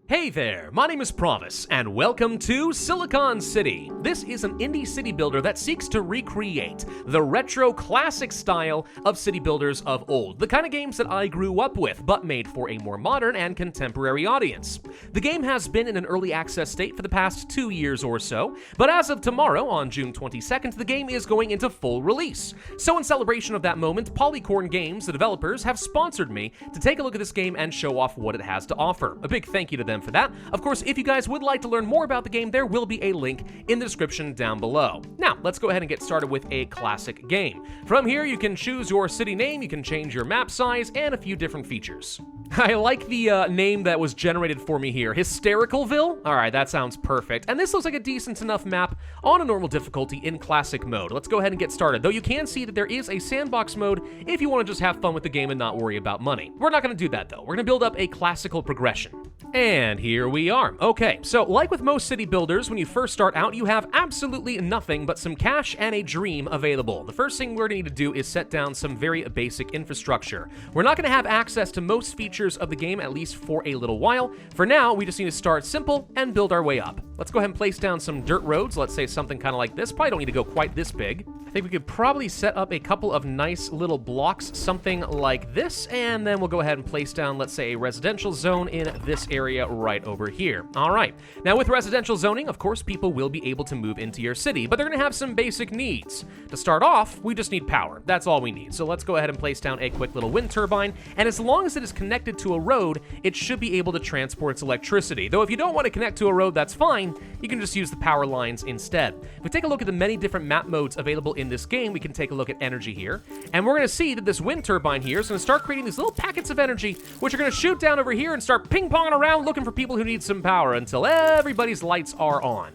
Hey there, my name is Pravus, and welcome to Silicon City. This is an indie city builder that seeks to recreate the retro classic style of city builders of old, the kind of games that I grew up with, but made for a more modern and contemporary audience. The game has been in an early access state for the past 2 years or so, but as of tomorrow, on June 22nd, the game is going into full release. So in celebration of that moment, Polycorn Games, the developers, have sponsored me to take a look at this game and show off what it has to offer. A big thank you to them for that. Of course, if you guys would like to learn more about the game, there will be a link in the description down below. Now, let's go ahead and get started with a classic game. From here, you can choose your city name, you can change your map size, and a few different features. I like the name that was generated for me here, Hystericalville? Alright, that sounds perfect. And this looks like a decent enough map on a normal difficulty in classic mode. Let's go ahead and get started, though you can see that there is a sandbox mode if you want to just have fun with the game and not worry about money. We're not going to do that, though. We're going to build up a classical progression. And here we are. Okay, so like with most city builders, when you first start out, you have absolutely nothing but some cash and a dream available. The first thing we're going to need to do is set down some very basic infrastructure. We're not going to have access to most features of the game, at least for a little while. For now, we just need to start simple and build our way up. Let's go ahead and place down some dirt roads. Let's say something kind of like this. Probably don't need to go quite this big. I think we could probably set up a couple of nice little blocks, something like this, and then we'll go ahead and place down, let's say, a residential zone in this area right over here. All right. Now, with residential zoning, of course, people will be able to move into your city, but they're going to have some basic needs. To start off, we just need power. That's all we need. So let's go ahead and place down a quick little wind turbine, and as long as it is connected to a road, it should be able to transport its electricity. Though if you don't want to connect to a road, that's fine. You can just use the power lines instead. If we take a look at the many different map modes available in this game, we can take a look at energy here, and we're going to see that this wind turbine here is going to start creating these little packets of energy, which are going to shoot down over here and start ping-ponging around looking for people who need some power until everybody's lights are on.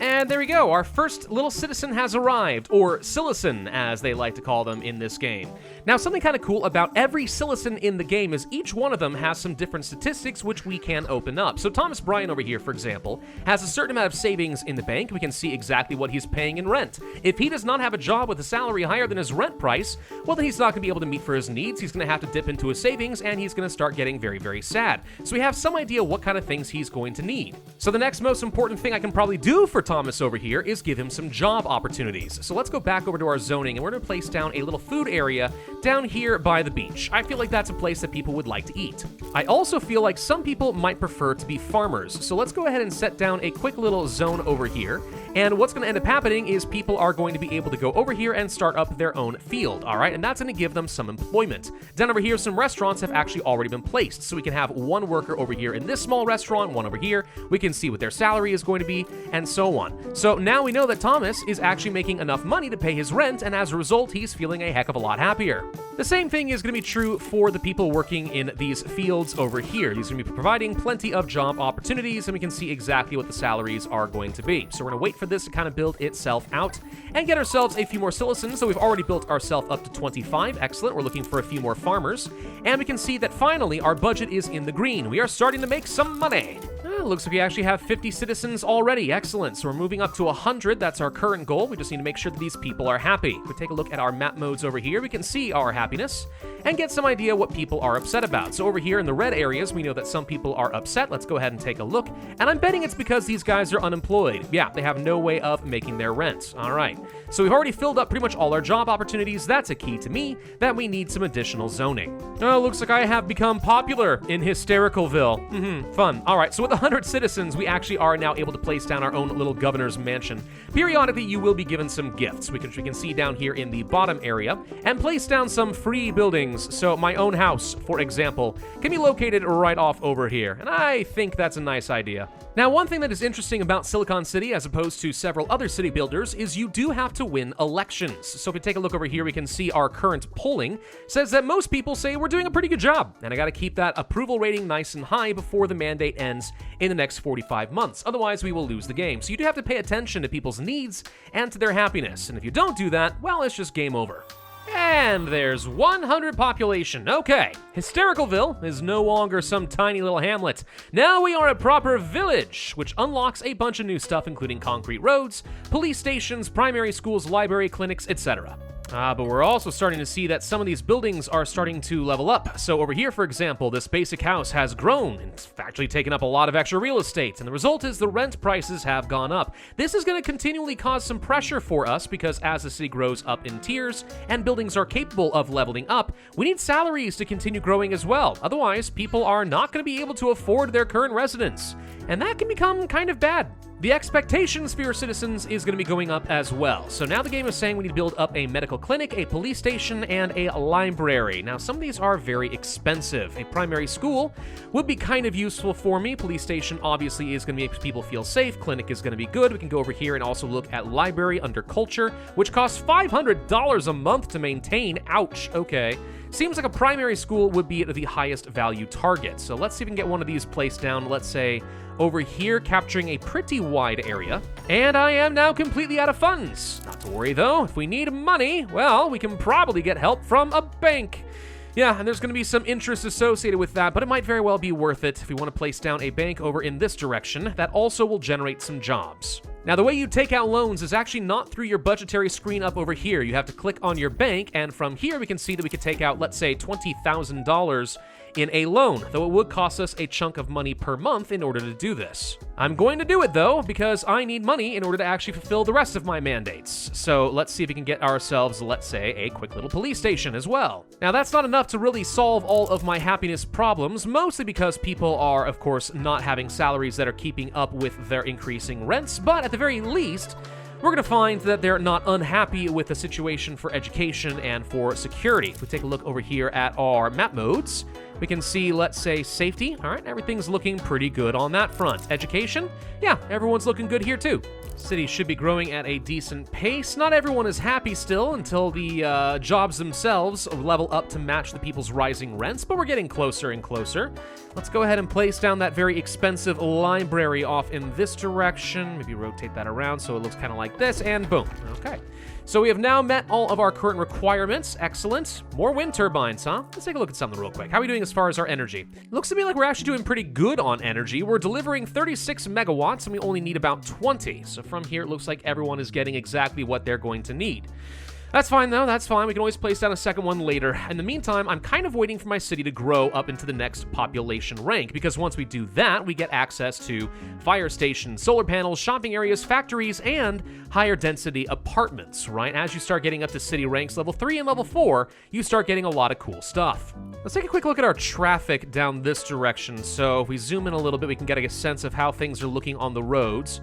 And there we go. Our first little citizen has arrived, or citizen, as they like to call them in this game. Now, something kind of cool about every citizen in the game is each one of them has some different statistics which we can open up. So Thomas Bryan over here, for example, has a certain amount of savings in the bank. We can see exactly what he's paying in rent. If he does not have a job with a salary higher than his rent price, well, then he's not going to be able to meet for his needs. He's going to have to dip into his savings, and he's going to start getting very, very sad. So we have some idea what kind of things he's going to need. So the next most important thing I can probably do for Thomas over here is give him some job opportunities. So let's go back over to our zoning, and we're going to place down a little food area down here by the beach. I feel like that's a place that people would like to eat. I also feel like some people might prefer to be farmers. So let's go ahead and set down a quick little zone over here. And what's going to end up happening is people are going to be able to go over here and start up their own field, all right? And that's going to give them some employment. Down over here, some restaurants have actually already been placed. So we can have one worker over here in this small restaurant, one over here. We can see what their salary is going to be, and so on. So now we know that Thomas is actually making enough money to pay his rent, and as a result, he's feeling a heck of a lot happier. The same thing is going to be true for the people working in these fields over here. These are going to be providing plenty of job opportunities, and we can see exactly what the salaries are going to be. So we're going to wait for this to kind of build itself out and get ourselves a few more citizens. So we've already built ourselves up to 25. Excellent. We're looking for a few more farmers. And we can see that finally our budget is in the green. We are starting to make some money. Looks like we actually have 50 citizens already. Excellent. So we're moving up to 100. That's our current goal. We just need to make sure that these people are happy. If we take a look at our map modes over here, we can see our happiness and get some idea what people are upset about. So over here in the red areas, we know that some people are upset. Let's go ahead and take a look. And I'm betting it's because these guys are unemployed. Yeah, they have no way of making their rent. All right. So we've already filled up pretty much all our job opportunities. That's a key to me that we need some additional zoning. Oh, looks like I have become popular in Hystericalville. Fun. All right. So with 100 citizens, we actually are now able to place down our own little governor's mansion. Periodically, you will be given some gifts, which we can see down here in the bottom area, and place down some free buildings. So my own house, for example, can be located right off over here, and I think that's a nice idea. Now, one thing that is interesting about Silicon City, as opposed to several other city builders, is you do have to win elections. So if we take a look over here, we can see our current polling says that most people say we're doing a pretty good job, and I gotta keep that approval rating nice and high before the mandate ends in the next 45 months. Otherwise, we will lose the game. So you do have to pay attention to people's needs and to their happiness, and if you don't do that, well, it's just game over. And there's 100 population. Okay, Hystericalville is no longer some tiny little hamlet. Now we are a proper village, which unlocks a bunch of new stuff, including concrete roads, police stations, primary schools, library, clinics, etc. But we're also starting to see that some of these buildings are starting to level up. So over here, for example, this basic house has grown and it's actually taken up a lot of extra real estate, and the result is the rent prices have gone up. This is going to continually cause some pressure for us because as the city grows up in tiers and buildings are capable of leveling up, we need salaries to continue growing as well. Otherwise, people are not going to be able to afford their current residence, and that can become kind of bad. The expectations for your citizens is going to be going up as well. So now the game is saying we need to build up a medical clinic, a police station, and a library. Now, some of these are very expensive. A primary school would be kind of useful for me. Police station obviously is going to make people feel safe. Clinic is going to be good. We can go over here and also look at library under culture, which costs $500 a month to maintain. Ouch. Okay. Seems like a primary school would be the highest value target. So let's see if we can get one of these placed down, let's say, over here, capturing a pretty wide area. And I am now completely out of funds. Not to worry, though. If we need money, well, we can probably get help from a bank. Yeah, and there's going to be some interest associated with that, but it might very well be worth it if we want to place down a bank over in this direction. That also will generate some jobs. Now, the way you take out loans is actually not through your budgetary screen up over here. You have to click on your bank, and from here we can see that we could take out, let's say, $20,000 in a loan, though it would cost us a chunk of money per month in order to do this. I'm going to do it, though, because I need money in order to actually fulfill the rest of my mandates. So let's see if we can get ourselves, let's say, a quick little police station as well. Now, that's not enough to really solve all of my happiness problems, mostly because people are, of course, not having salaries that are keeping up with their increasing rents, but at the very least, we're going to find that they're not unhappy with the situation for education and for security. If we take a look over here at our map modes, we can see, let's say, safety. All right, everything's looking pretty good on that front. Education, yeah, everyone's looking good here too. City should be growing at a decent pace. Not everyone is happy still until the jobs themselves level up to match the people's rising rents, but we're getting closer and closer. Let's go ahead and place down that very expensive library off in this direction. Maybe rotate that around so it looks kind of like this, and boom. Okay. So we have now met all of our current requirements. Excellent. More wind turbines, huh? Let's take a look at something real quick. How are we doing as far as our energy? Looks to me like we're actually doing pretty good on energy. We're delivering 36 megawatts, and we only need about 20. So from here, it looks like everyone is getting exactly what they're going to need. That's fine, though. That's fine. We can always place down a second one later. In the meantime, I'm kind of waiting for my city to grow up into the next population rank, because once we do that, we get access to fire stations, solar panels, shopping areas, factories, and higher density apartments, right? As you start getting up to city ranks level 3 and level 4, you start getting a lot of cool stuff. Let's take a quick look at our traffic down this direction. So if we zoom in a little bit, we can get a sense of how things are looking on the roads.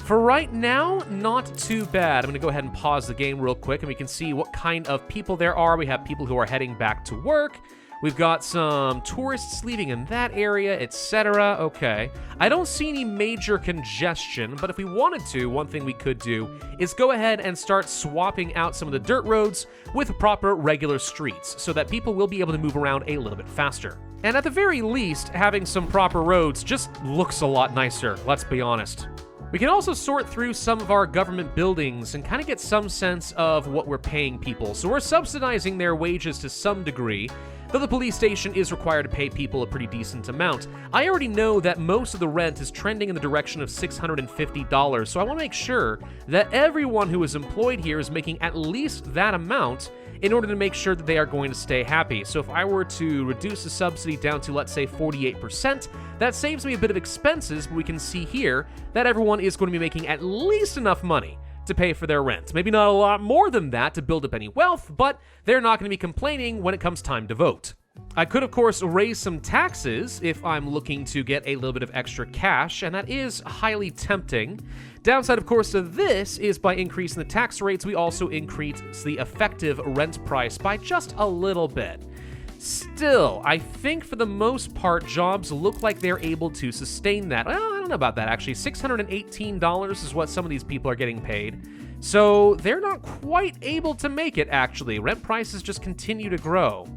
For right now, not too bad. I'm going to go ahead and pause the game real quick, and we can see what kind of people there are. We have people who are heading back to work. We've got some tourists leaving in that area, etc. Okay. I don't see any major congestion, but if we wanted to, one thing we could do is go ahead and start swapping out some of the dirt roads with proper regular streets so that people will be able to move around a little bit faster. And at the very least, having some proper roads just looks a lot nicer, let's be honest. We can also sort through some of our government buildings and kind of get some sense of what we're paying people. So we're subsidizing their wages to some degree, though the police station is required to pay people a pretty decent amount. I already know that most of the rent is trending in the direction of $650, so I want to make sure that everyone who is employed here is making at least that amount in order to make sure that they are going to stay happy. So if I were to reduce the subsidy down to, let's say, 48%, that saves me a bit of expenses, but we can see here that everyone is going to be making at least enough money to pay for their rent. Maybe not a lot more than that to build up any wealth, but they're not going to be complaining when it comes time to vote. I could, of course, raise some taxes if I'm looking to get a little bit of extra cash, and that is highly tempting. Downside, of course, to this is by increasing the tax rates, we also increase the effective rent price by just a little bit. Still, I think for the most part, jobs look like they're able to sustain that. Well, I don't know about that, actually. $618 is what some of these people are getting paid. So they're not quite able to make it, actually. Rent prices just continue to grow.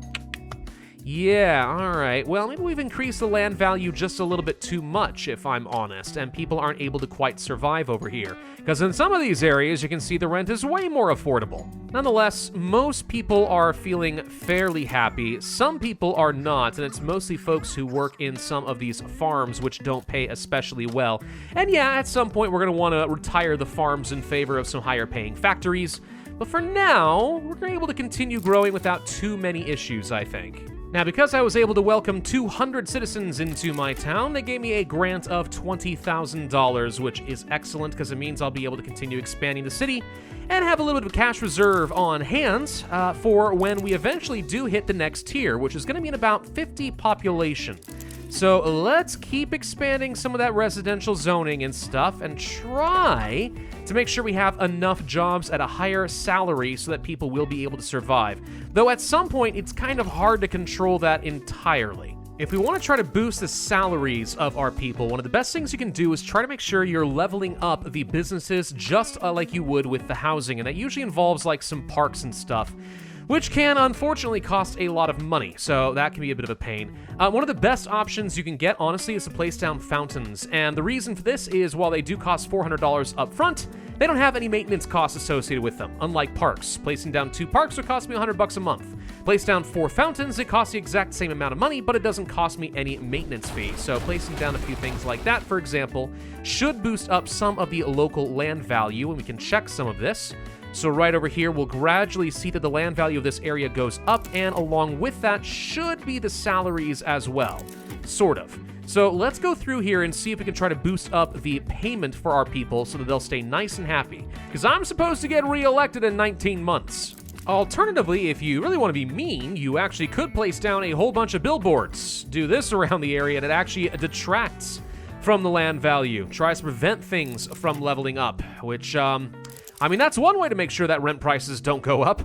Yeah, all right. Well, maybe we've increased the land value just a little bit too much, if I'm honest, and people aren't able to quite survive over here. Because in some of these areas, you can see the rent is way more affordable. Nonetheless, most people are feeling fairly happy. Some people are not, and it's mostly folks who work in some of these farms, which don't pay especially well. And yeah, at some point, we're going to want to retire the farms in favor of some higher-paying factories. But for now, we're able to continue growing without too many issues, I think. Now, because I was able to welcome 200 citizens into my town, they gave me a grant of $20,000, which is excellent because it means I'll be able to continue expanding the city and have a little bit of cash reserve on hand for when we eventually do hit the next tier, which is going to be in about 50 population. So let's keep expanding some of that residential zoning and stuff and try to make sure we have enough jobs at a higher salary so that people will be able to survive. Though at some point, it's kind of hard to control that entirely. If we want to try to boost the salaries of our people, one of the best things you can do is try to make sure you're leveling up the businesses just like you would with the housing, and that usually involves like some parks and stuff, which can unfortunately cost a lot of money, so that can be a bit of a pain. One of the best options you can get, honestly, is to place down fountains, and the reason for this is while they do cost $400 up front, they don't have any maintenance costs associated with them, unlike parks. Placing down 2 parks would cost me $100 a month. Place down 4 fountains, it costs the exact same amount of money, but it doesn't cost me any maintenance fee. So placing down a few things like that, for example, should boost up some of the local land value, and we can check some of this. So right over here, we'll gradually see that the land value of this area goes up, and along with that should be the salaries as well, sort of. So let's go through here and see if we can try to boost up the payment for our people so that they'll stay nice and happy, because I'm supposed to get re-elected in 19 months. Alternatively, if you really want to be mean, you actually could place down a whole bunch of billboards. Do this around the area, and it actually detracts from the land value. Tries to prevent things from leveling up, which, I mean, that's one way to make sure that rent prices don't go up.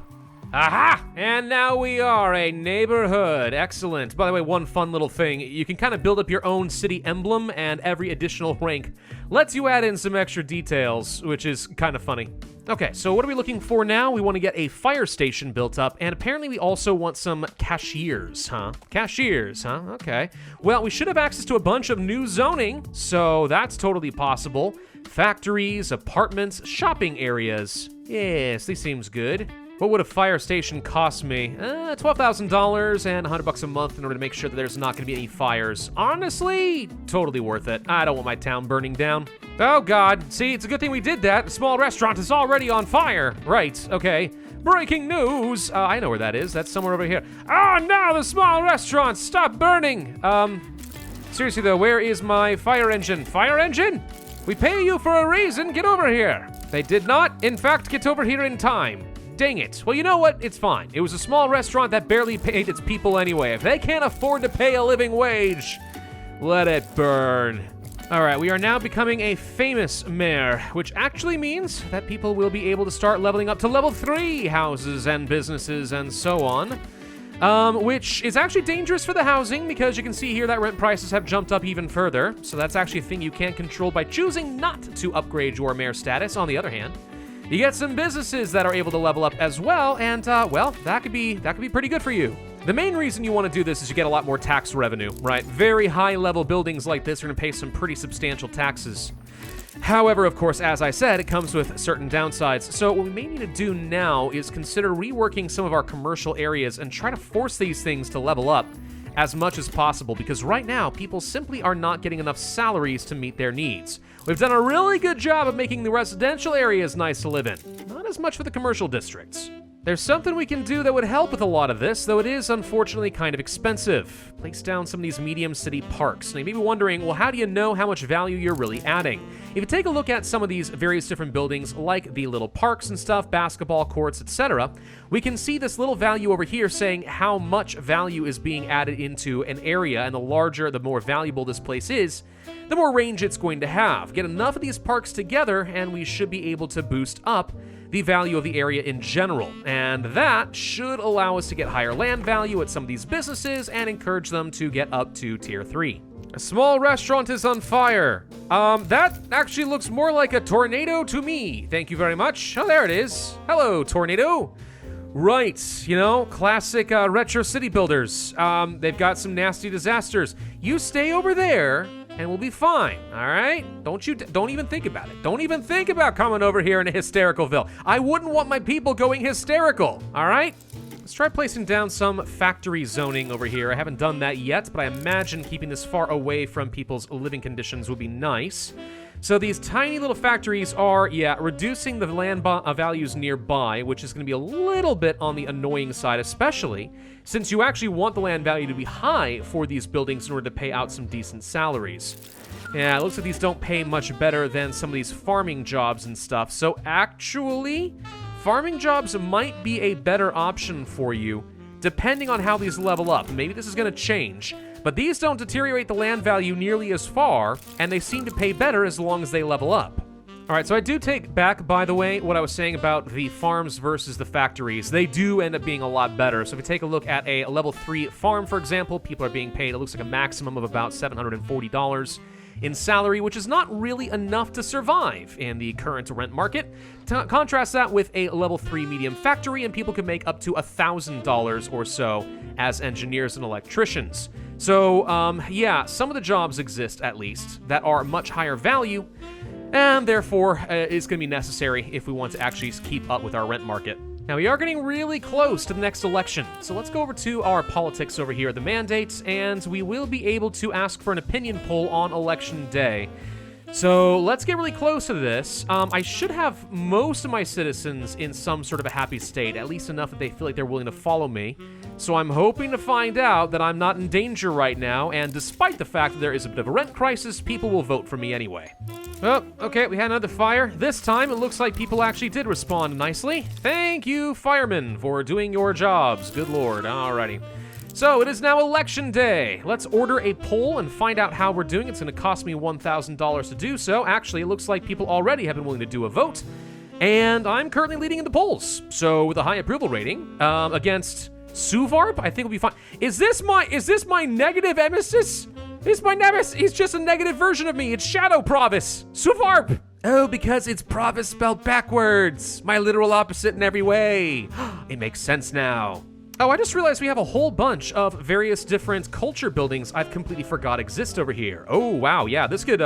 Aha! And now we are a neighborhood. Excellent. By the way, one fun little thing. You can kind of build up your own city emblem, and every additional rank lets you add in some extra details, which is kind of funny. Okay, so what are we looking for now? We want to get a fire station built up, and apparently we also want some cashiers, huh? Cashiers, huh? Okay. Well, we should have access to a bunch of new zoning, so that's totally possible. Factories, apartments, shopping areas. Yes, this seems good. What would a fire station cost me? $12,000 and $100 a month in order to make sure that there's not going to be any fires. Honestly, totally worth it. I don't want my town burning down. Oh God, see, it's a good thing we did that. The small restaurant is already on fire. Right, okay. Breaking news. I know where that is. That's somewhere over here. Oh no, the small restaurant, stop burning. Seriously though, where is my fire engine? Fire engine? We pay you for a reason, get over here. They did not, in fact, get over here in time. Dang it. Well, you know what? It's fine. It was a small restaurant that barely paid its people anyway. If they can't afford to pay a living wage, let it burn. All right, we are now becoming a famous mayor, which actually means that people will be able to start leveling up to level 3 houses and businesses and so on, which is actually dangerous for the housing because you can see here that rent prices have jumped up even further. So that's actually a thing you can't control by choosing not to upgrade your mayor status. On the other hand, you get some businesses that are able to level up as well, and, well, that could be pretty good for you. The main reason you want to do this is you get a lot more tax revenue, right? Very high-level buildings like this are going to pay some pretty substantial taxes. However, of course, as I said, it comes with certain downsides. So what we may need to do now is consider reworking some of our commercial areas and try to force these things to level up as much as possible, because right now, people simply are not getting enough salaries to meet their needs. We've done a really good job of making the residential areas nice to live in. Not as much for the commercial districts. There's something we can do that would help with a lot of this, though it is unfortunately kind of expensive. Place down some of these medium city parks. Now you may be wondering, well, how do you know how much value you're really adding? If you take a look at some of these various different buildings, like the little parks and stuff, basketball courts, etc., we can see this little value over here saying how much value is being added into an area, and the larger, the more valuable this place is, the more range it's going to have. Get enough of these parks together, and we should be able to boost up the value of the area in general, and that should allow us to get higher land value at some of these businesses and encourage them to get up to tier 3. A small restaurant is on fire. That actually looks more like a tornado to me. Thank you very much. Oh, there it is. Hello, tornado. Right, you know, classic retro city builders. They've got some nasty disasters. You stay over there and we'll be fine, all right? Don't even think about it. Don't even think about coming over here in a hystericalville. I wouldn't want my people going hysterical, all right? Let's try placing down some factory zoning over here. I haven't done that yet, but I imagine keeping this far away from people's living conditions would be nice. So these tiny little factories are, reducing the land values nearby, which is going to be a little bit on the annoying side, especially since you actually want the land value to be high for these buildings in order to pay out some decent salaries. Yeah, it looks like these don't pay much better than some of these farming jobs and stuff. So actually, farming jobs might be a better option for you, depending on how these level up. Maybe this is going to change, but these don't deteriorate the land value nearly as far, and they seem to pay better as long as they level up. All right, so I do take back, by the way, what I was saying about the farms versus the factories. They do end up being a lot better. So if we take a look at a level 3 farm, for example, people are being paid, it looks like a maximum of about $740 in salary, which is not really enough to survive in the current rent market. Contrast that with a level 3 medium factory, and people can make up to $1,000 or so as engineers and electricians. So, some of the jobs exist, at least, that are much higher value, and therefore is going to be necessary if we want to actually keep up with our rent market. Now, we are getting really close to the next election, so let's go over to our politics over here, the mandates, and we will be able to ask for an opinion poll on election day. So let's get really close to this. I should have most of my citizens in some sort of a happy state, at least enough that they feel like they're willing to follow me. So I'm hoping to find out that I'm not in danger right now, and despite the fact that there is a bit of a rent crisis, people will vote for me anyway. Oh, okay, we had another fire. This time it looks like people actually did respond nicely. Thank you, firemen, for doing your jobs. Good lord. Alrighty. So it is now election day. Let's order a poll and find out how we're doing. It's going to cost me $1,000 to do so. Actually, it looks like people already have been willing to do a vote, and I'm currently leading in the polls. So with a high approval rating against Suvarp, I think we'll be fine. Is this my negative emesis? Is my nemesis? He's just a negative version of me. It's Shadow Pravus. Suvarp. Oh, because it's Pravus spelled backwards. My literal opposite in every way. It makes sense now. Oh, I just realized we have a whole bunch of various different culture buildings I've completely forgot exist over here. Oh, wow, yeah, this could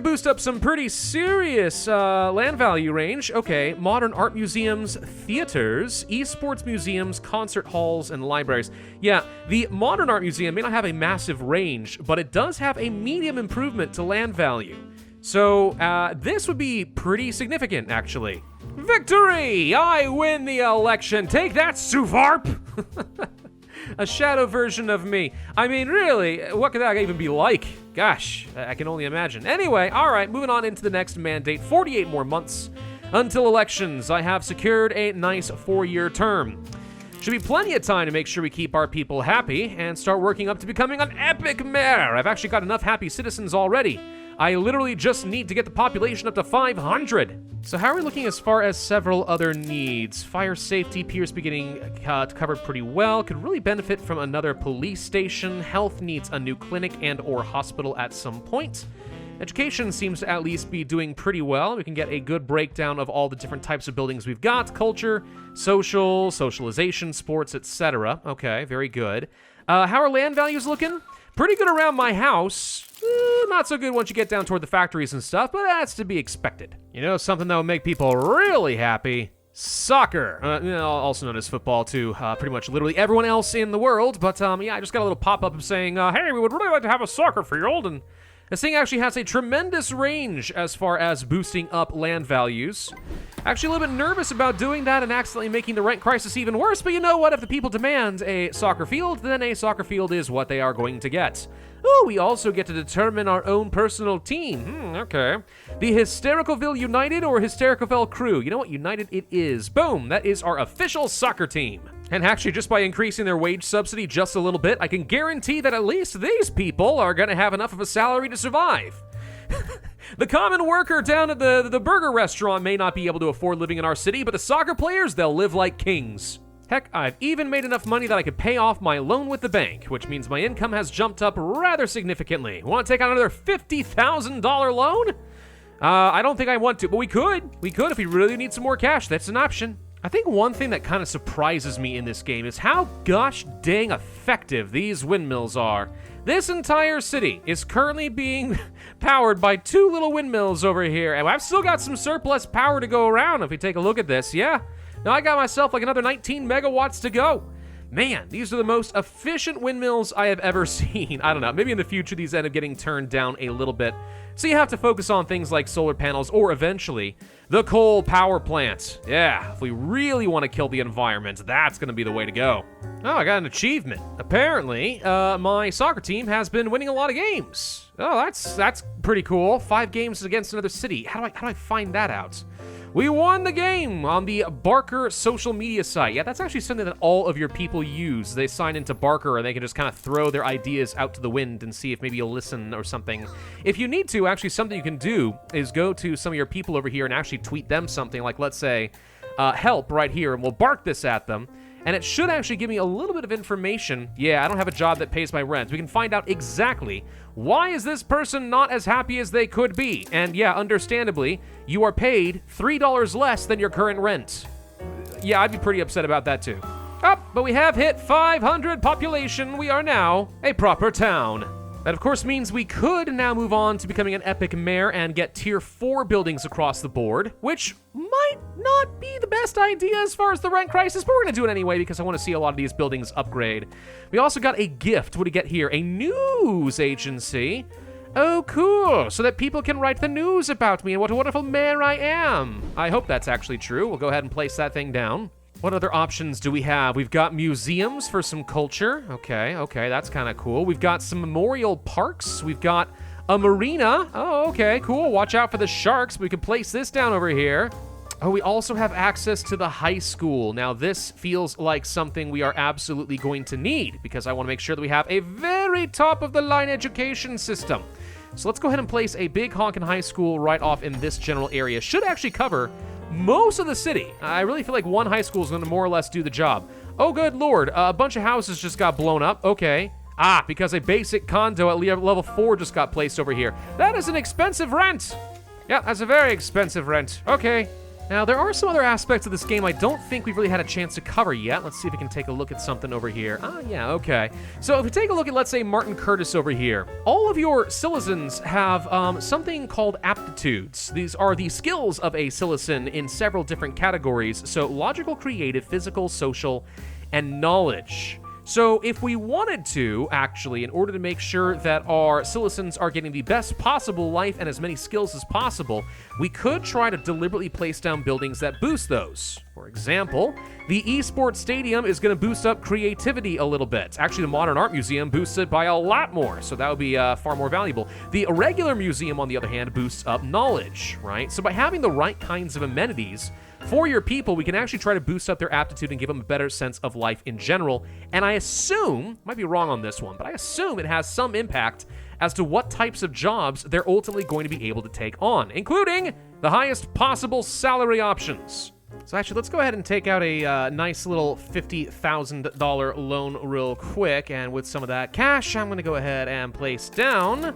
boost up some pretty serious land value range. Okay, modern art museums, theaters, esports museums, concert halls, and libraries. Yeah, the modern art museum may not have a massive range, but it does have a medium improvement to land value. So this would be pretty significant, actually. Victory! I win the election! Take that, Suvarp! A shadow version of me. I mean, really, what could that even be like? Gosh, I can only imagine. Anyway, alright, moving on into the next mandate. 48 more months until elections. I have secured a nice 4-year term. Should be plenty of time to make sure we keep our people happy and start working up to becoming an epic mayor. I've actually got enough happy citizens already. I literally just need to get the population up to 500. So how are we looking as far as several other needs? Fire safety appears to be getting covered pretty well. Could really benefit from another police station. Health needs a new clinic and or hospital at some point. Education seems to at least be doing pretty well. We can get a good breakdown of all the different types of buildings we've got. Culture, social, socialization, sports, etc. Okay, very good. How are land values looking? Pretty good around my house. Not so good once you get down toward the factories and stuff, but that's to be expected. You know, something that would make people really happy? Soccer. Also known as football to pretty much literally everyone else in the world. But I just got a little pop-up saying, hey, we would really like to have a soccer field, and this thing actually has a tremendous range as far as boosting up land values. Actually a little bit nervous about doing that and accidentally making the rent crisis even worse, but you know what? If the people demand a soccer field, then a soccer field is what they are going to get. Oh, we also get to determine our own personal team. Okay. The Hystericalville United or Hystericalville Crew? You know what? United it is. Boom! That is our official soccer team. And actually, just by increasing their wage subsidy just a little bit, I can guarantee that at least these people are going to have enough of a salary to survive. The common worker down at the burger restaurant may not be able to afford living in our city, but the soccer players, they'll live like kings. Heck, I've even made enough money that I could pay off my loan with the bank, which means my income has jumped up rather significantly. Want to take out another $50,000 loan? I don't think I want to, but we could. We could if we really need some more cash. That's an option. I think one thing that kind of surprises me in this game is how gosh dang effective these windmills are. This entire city is currently being powered by 2 little windmills over here, and I've still got some surplus power to go around if we take a look at this, yeah? Now I got myself like another 19 megawatts to go. Man, these are the most efficient windmills I have ever seen. I don't know, maybe in the future these end up getting turned down a little bit So you have to focus on things like solar panels or eventually the coal power plant. Yeah, if we really want to kill the environment, that's going to be the way to go. Oh, I got an achievement. Apparently, my soccer team has been winning a lot of games. Oh, that's pretty cool. 5 games against another city. How do I find that out? We won the game on the Barker social media site. Yeah, that's actually something that all of your people use. They sign into Barker and they can just kind of throw their ideas out to the wind and see if maybe you'll listen or something. If you need to, actually something you can do is go to some of your people over here and actually tweet them something like, let's say, help right here, and we'll bark this at them. And it should actually give me a little bit of information. Yeah, I don't have a job that pays my rent. We can find out exactly why is this person not as happy as they could be. And yeah, understandably, you are paid $3 less than your current rent. Yeah, I'd be pretty upset about that too. Oh, but we have hit 500 population. We are now a proper town. That, of course, means we could now move on to becoming an epic mayor and get tier 4 buildings across the board, which might not be the best idea as far as the rent crisis, but we're going to do it anyway because I want to see a lot of these buildings upgrade. We also got a gift. What do we get here? A news agency. Oh, cool. So that people can write the news about me and what a wonderful mayor I am. I hope that's actually true. We'll go ahead and place that thing down. What other options do we have? We've got museums for some culture. Okay, that's kind of cool. We've got some memorial parks. We've got a marina. Oh, okay, cool. Watch out for the sharks. We can place this down over here. Oh, we also have access to the high school. Now, this feels like something we are absolutely going to need because I want to make sure that we have a very top-of-the-line education system. So let's go ahead and place a big honkin' high school right off in this general area. Should actually cover most of the city. I really feel like one high school is going to more or less do the job. Oh, good lord. A bunch of houses just got blown up. Okay. Because a basic condo at level 4 just got placed over here. That is an expensive rent. Yeah, that's a very expensive rent. Okay. Now, there are some other aspects of this game I don't think we've really had a chance to cover yet. Let's see if we can take a look at something over here. Yeah, okay. So if we take a look at, let's say, Martin Curtis over here, all of your citizens have something called aptitudes. These are the skills of a citizen in several different categories. So logical, creative, physical, social, and knowledge. So if we wanted to, actually, in order to make sure that our citizens are getting the best possible life and as many skills as possible, we could try to deliberately place down buildings that boost those. For example, the esports stadium is going to boost up creativity a little bit. Actually, the Modern Art Museum boosts it by a lot more, so that would be far more valuable. The regular museum, on the other hand, boosts up knowledge, right? So by having the right kinds of amenities for your people, we can actually try to boost up their aptitude and give them a better sense of life in general. And I assume, might be wrong on this one, but I assume it has some impact as to what types of jobs they're ultimately going to be able to take on, including the highest possible salary options. So actually, let's go ahead and take out a nice little $50,000 loan real quick. And with some of that cash, I'm going to go ahead and place down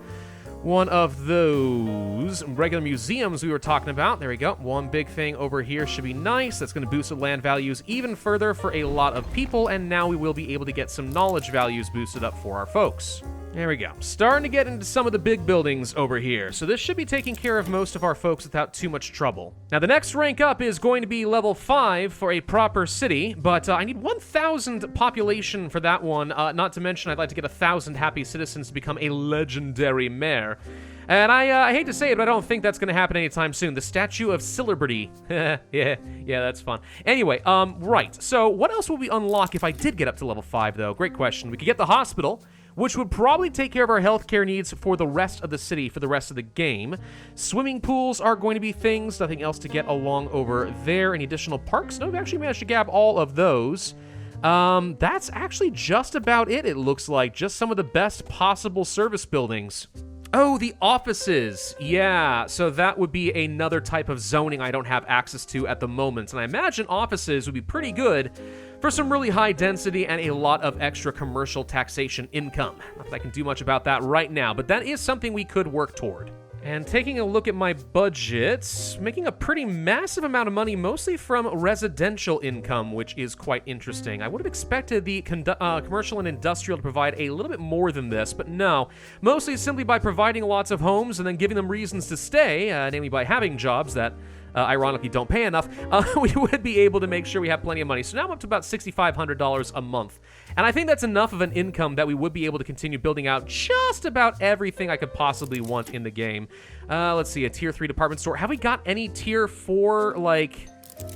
one of those regular museums we were talking about. There we go. One big thing over here should be nice. That's going to boost the land values even further for a lot of people. And now we will be able to get some knowledge values boosted up for our folks. There we go. Starting to get into some of the big buildings over here. So this should be taking care of most of our folks without too much trouble. Now, the next rank up is going to be level 5 for a proper city, but I need 1,000 population for that one. Not to mention, I'd like to get 1,000 happy citizens to become a legendary mayor. And I hate to say it, but I don't think that's going to happen anytime soon. The Statue of Celebrity. yeah, that's fun. Anyway, right. So what else will we unlock if I did get up to level 5, though? Great question. We could get the hospital, which would probably take care of our healthcare needs for the rest of the city for the rest of the game. Swimming pools are going to be things, nothing else to get along over there. Any additional parks? No, we've actually managed to grab all of those. That's actually just about it looks like. Just some of the best possible service buildings. Oh, the offices. Yeah, so that would be another type of zoning I don't have access to at the moment. And I imagine offices would be pretty good for some really high density and a lot of extra commercial taxation income. Not that I can do much about that right now, but that is something we could work toward. And taking a look at my budgets, making a pretty massive amount of money, mostly from residential income, which is quite interesting. I would have expected the commercial and industrial to provide a little bit more than this, but no. Mostly simply by providing lots of homes and then giving them reasons to stay, namely by having jobs that ironically don't pay enough, we would be able to make sure we have plenty of money. So now I'm up to about $6,500 a month. And I think that's enough of an income that we would be able to continue building out just about everything I could possibly want in the game. Let's see, a tier 3 department store. Have we got any tier 4, like...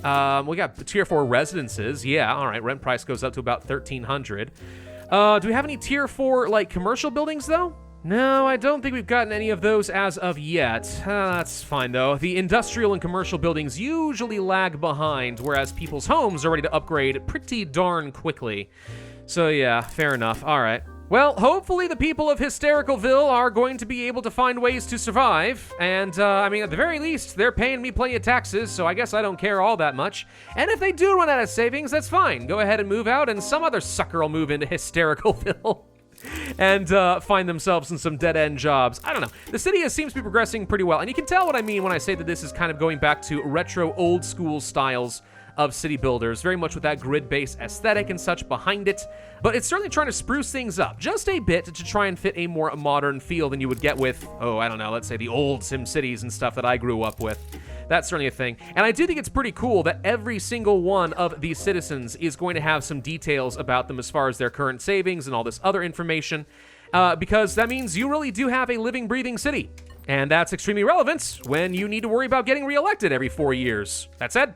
we got tier 4 residences. Yeah, all right, rent price goes up to about 1,300. Do we have any tier 4, like, commercial buildings, though? No, I don't think we've gotten any of those as of yet. That's fine, though. The industrial and commercial buildings usually lag behind, whereas people's homes are ready to upgrade pretty darn quickly. So yeah, fair enough. All right. Well, hopefully the people of Hystericalville are going to be able to find ways to survive. And, I mean, at the very least, they're paying me plenty of taxes, so I guess I don't care all that much. And if they do run out of savings, that's fine. Go ahead and move out, and some other sucker will move into Hystericalville. And find themselves in some dead-end jobs. I don't know. The city seems to be progressing pretty well. And you can tell what I mean when I say that this is kind of going back to retro old-school styles of city builders, very much with that grid-based aesthetic and such behind it. But it's certainly trying to spruce things up just a bit to try and fit a more modern feel than you would get with, oh, I don't know, let's say the old SimCities and stuff that I grew up with. That's certainly a thing. And I do think it's pretty cool that every single one of these citizens is going to have some details about them as far as their current savings and all this other information, because that means you really do have a living, breathing city. And that's extremely relevant when you need to worry about getting reelected every 4 years. That said,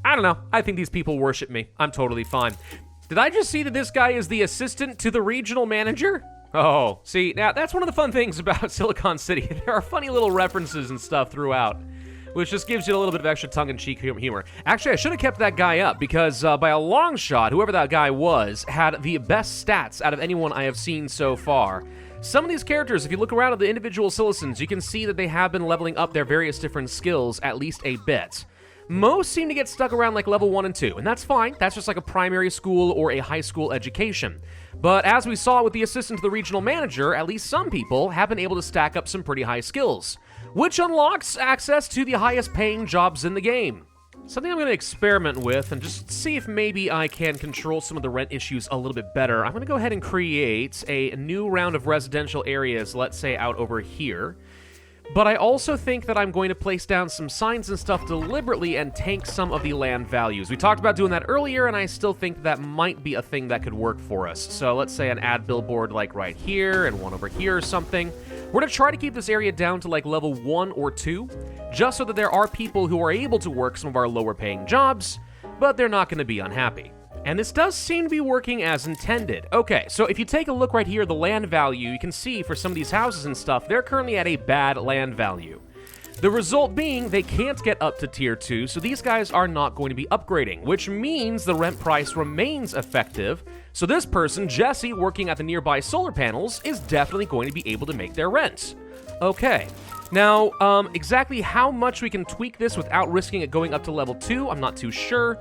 I don't know. I think these people worship me. I'm totally fine. Did I just see that this guy is the assistant to the regional manager? Oh, see, now that's one of the fun things about Silicon City. There are funny little references and stuff throughout, which just gives you a little bit of extra tongue-in-cheek humor. Actually, I should have kept that guy up, because by a long shot, whoever that guy was had the best stats out of anyone I have seen so far. Some of these characters, if you look around at the individual citizens, you can see that they have been leveling up their various different skills at least a bit. Most seem to get stuck around like level 1 and 2, and that's fine. That's just like a primary school or a high school education. But as we saw with the assistant to the regional manager, at least some people have been able to stack up some pretty high skills, which unlocks access to the highest paying jobs in the game. Something I'm going to experiment with and just see if maybe I can control some of the rent issues a little bit better. I'm going to go ahead and create a new round of residential areas, let's say out over here. But I also think that I'm going to place down some signs and stuff deliberately and tank some of the land values. We talked about doing that earlier, and I still think that might be a thing that could work for us. So let's say an ad billboard like right here and one over here or something. We're going to try to keep this area down to like level 1 or 2, just so that there are people who are able to work some of our lower paying jobs, but they're not going to be unhappy. And this does seem to be working as intended. Okay, so if you take a look right here, the land value, you can see for some of these houses and stuff, they're currently at a bad land value. The result being they can't get up to tier 2, so these guys are not going to be upgrading, which means the rent price remains effective. So this person, Jesse, working at the nearby solar panels, is definitely going to be able to make their rent. Okay. Now, exactly how much we can tweak this without risking it going up to level 2, I'm not too sure.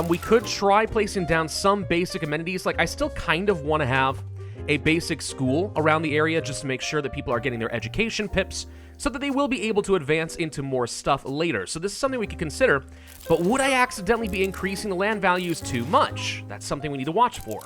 We could try placing down some basic amenities. Like, I still kind of want to have a basic school around the area just to make sure that people are getting their education pips so that they will be able to advance into more stuff later. So this is something we could consider, but would I accidentally be increasing the land values too much? That's something we need to watch for.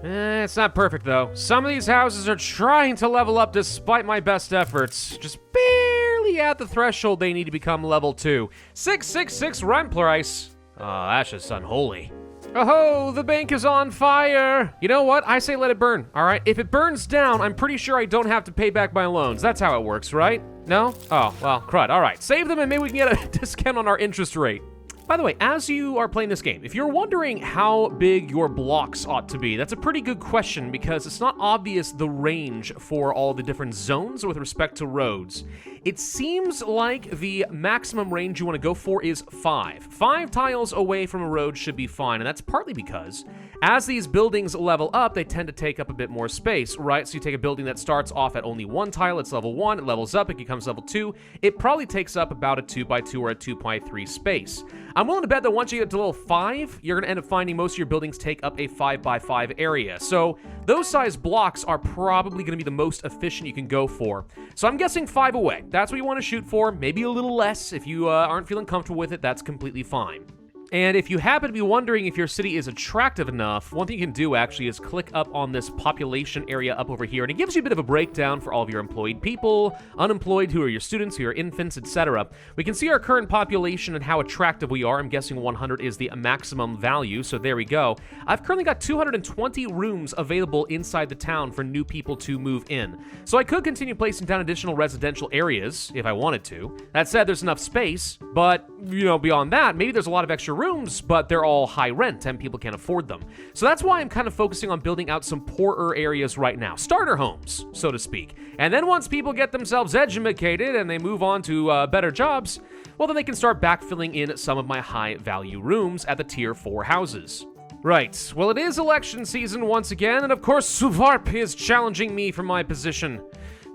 It's not perfect, though. Some of these houses are trying to level up despite my best efforts. Just barely at the threshold they need to become level 2. 666 rent price. Oh, that's just unholy. Oh, the bank is on fire. You know what? I say let it burn, all right? If it burns down, I'm pretty sure I don't have to pay back my loans. That's how it works, right? No? Oh, well, crud. All right, save them and maybe we can get a discount on our interest rate. By the way, as you are playing this game, if you're wondering how big your blocks ought to be, that's a pretty good question because it's not obvious the range for all the different zones with respect to roads. It seems like the maximum range you want to go for is 5. 5 tiles away from a road should be fine, and that's partly because as these buildings level up, they tend to take up a bit more space, right? So you take a building that starts off at only 1 tile, it's level 1, it levels up, it becomes level 2, it probably takes up about a 2x2 or a 2x3 space. I'm willing to bet that once you get to level 5, you're going to end up finding most of your buildings take up a 5x5 area. So those size blocks are probably going to be the most efficient you can go for. So I'm guessing 5 away. That's what you want to shoot for. Maybe a little less. If you aren't feeling comfortable with it, that's completely fine. And if you happen to be wondering if your city is attractive enough, one thing you can do actually is click up on this population area up over here, and it gives you a bit of a breakdown for all of your employed people, unemployed, who are your students, who are infants, etc. We can see our current population and how attractive we are. I'm guessing 100 is the maximum value, so there we go. I've currently got 220 rooms available inside the town for new people to move in. So I could continue placing down additional residential areas if I wanted to. That said, there's enough space, but, beyond that, maybe there's a lot of extra rooms, but they're all high rent and people can't afford them. So that's why I'm kind of focusing on building out some poorer areas right now. Starter homes, so to speak. And then once people get themselves educated and they move on to better jobs, well, then they can start backfilling in some of my high value rooms at the tier 4 houses. Right, well, it is election season once again, and of course Suvarp is challenging me for my position.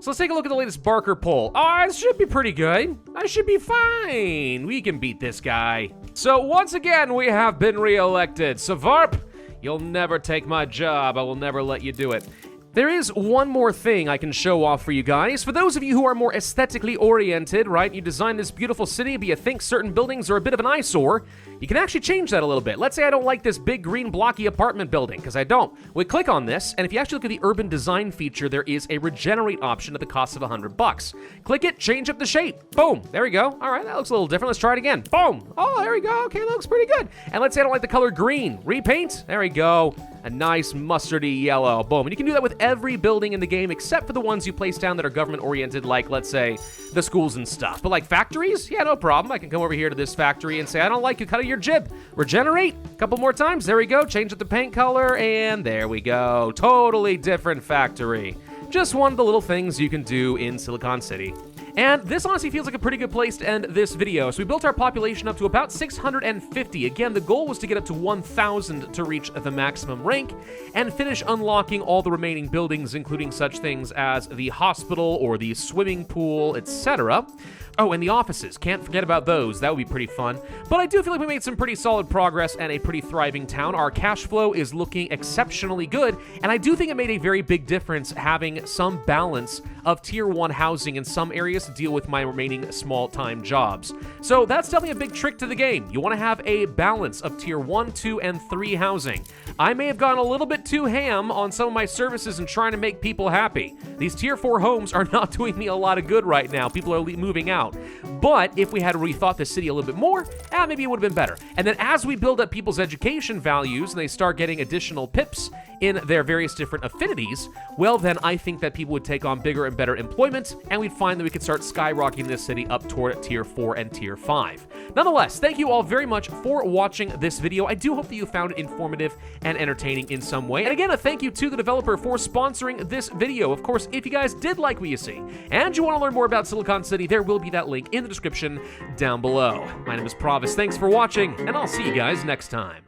So let's take a look at the latest Barker poll. Oh, it should be pretty good. I should be fine. We can beat this guy. So once again, we have been re-elected. Savarp, you'll never take my job. I will never let you do it. There is one more thing I can show off for you guys. For those of you who are more aesthetically oriented, right, you design this beautiful city, but you think certain buildings are a bit of an eyesore, you can actually change that a little bit. Let's say I don't like this big green blocky apartment building, because I don't. We click on this, and if you actually look at the urban design feature, there is a regenerate option at the cost of $100. Click it, change up the shape. Boom, there we go. All right, that looks a little different. Let's try it again. Boom. Oh, there we go. Okay, that looks pretty good. And let's say I don't like the color green. Repaint. There we go. A nice mustardy yellow. Boom. And you can do that with every building in the game except for the ones you place down that are government-oriented, like, let's say, the schools and stuff. But like factories? Yeah, no problem. I can come over here to this factory and say, I don't like the cut of your jib. Regenerate. A couple more times. There we go. Change up the paint color, and there we go. Totally different factory. Just one of the little things you can do in Silicon City. And this honestly feels like a pretty good place to end this video. So we built our population up to about 650. Again, the goal was to get up to 1,000 to reach the maximum rank and finish unlocking all the remaining buildings, including such things as the hospital or the swimming pool, etc. Oh, and the offices. Can't forget about those. That would be pretty fun. But I do feel like we made some pretty solid progress and a pretty thriving town. Our cash flow is looking exceptionally good, and I do think it made a very big difference having some balance of tier 1 housing in some areas to deal with my remaining small-time jobs. So that's definitely a big trick to the game. You want to have a balance of tier 1, 2, and 3 housing. I may have gone a little bit too ham on some of my services and trying to make people happy. These tier 4 homes are not doing me a lot of good right now. People are moving out. But if we had rethought the city a little bit more, maybe it would have been better. And then as we build up people's education values and they start getting additional pips in their various different affinities, well, then I think that people would take on bigger and better employment, and we'd find that we could start skyrocketing this city up toward tier 4 and tier 5. Nonetheless, thank you all very much for watching this video. I do hope that you found it informative and entertaining in some way. And again, a thank you to the developer for sponsoring this video. Of course, if you guys did like what you see and you want to learn more about Silicon City, there will be that link in the description down below. My name is Pravus. Thanks for watching, and I'll see you guys next time.